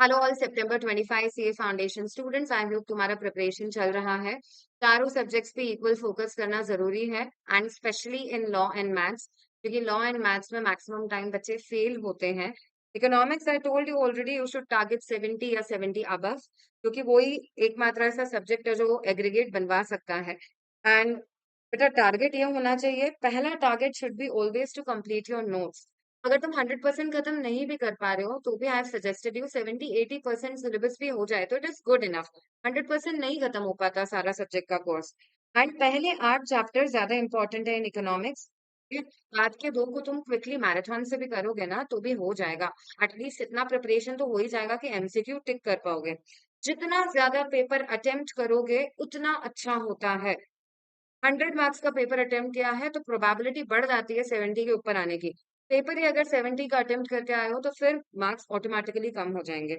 Hello all September 25 CA foundation students. I hope तुम्हारा preparation चल रहा है। चारों सब्जेक्ट्स पे इक्वल फोकस करना जरूरी है and specially in law and maths, क्योंकि लॉ एंड मैथ्स में मैक्सिमम टाइम बच्चे फेल होते हैं। Economics I told you already, you should target 70 या 70 अबव, क्योंकि वही एकमात्र ऐसा सब्जेक्ट है जो एग्रीगेट बनवा सकता है। एंड बेटा टारगेट ये होना चाहिए, पहला target should be always to complete your notes. अगर तुम 100% खत्म नहीं भी कर पा रहे हो तो भी I have suggested you 70-80% syllabus भी हो जाए तो इट इज गुड इनफ। 100% नहीं खत्म हो पाता सारा सब्जेक्ट का कोर्स। एंड पहले 8 चैप्टर ज्यादा इंपॉर्टेंट है इन इकोनॉमिक्स। बाद के दो को तुम क्विकली मैराथन से भी करोगे ना तो भी हो जाएगा। एटलीस्ट इतना प्रिपरेशन तो हो ही जाएगा कि एमसीक्यू टिक कर पाओगे। जितना ज्यादा पेपर अटेम्प्ट करोगे उतना अच्छा होता है। 100 मार्क्स का पेपर अटेम्प्ट किया है तो प्रोबेबिलिटी बढ़ जाती है 70 के ऊपर आने की। पेपर ही अगर 70 का अटेम्प्ट करके आए हो तो फिर मार्क्स ऑटोमेटिकली कम हो जाएंगे।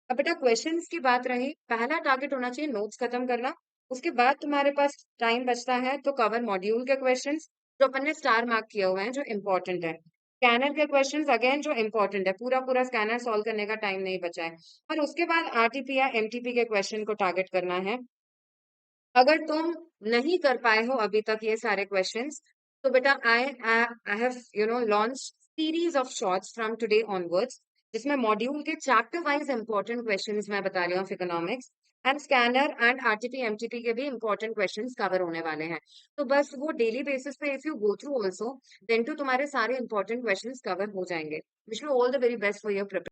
अब बेटा क्वेश्चंस की बात रही, पहला टारगेट होना चाहिए नोट्स खत्म करना। उसके बाद तुम्हारे पास टाइम बचता है तो कवर मॉड्यूल के क्वेश्चंस जो अपन ने स्टार मार्क किए हुए हैं जो इंपॉर्टेंट है। स्कैनर के क्वेश्चंस अगेन जो इंपॉर्टेंट है, पूरा पूरा स्कैनर सॉल्व करने का टाइम नहीं बचा है। और उसके बाद आरटीपी या एमटीपी के क्वेश्चन को टारगेट करना है। अगर तुम नहीं कर पाए हो अभी तक ये सारे क्वेश्चंस, तो बेटा I have launch series of shorts from today onwards, जिसमें मॉड्यूल के चैप्टर वाइज इंपॉर्टेंट क्वेश्चंस मैं बता रही हूँ economics and scanner and RTP MTP के भी इंपॉर्टेंट क्वेश्चंस कवर होने वाले हैं। तो बस वो डेली बेसिस पे if you go through also then too तुम्हारे सारे इंपॉर्टेंट क्वेश्चंस कवर हो जाएंगे। Wish you all the very best for your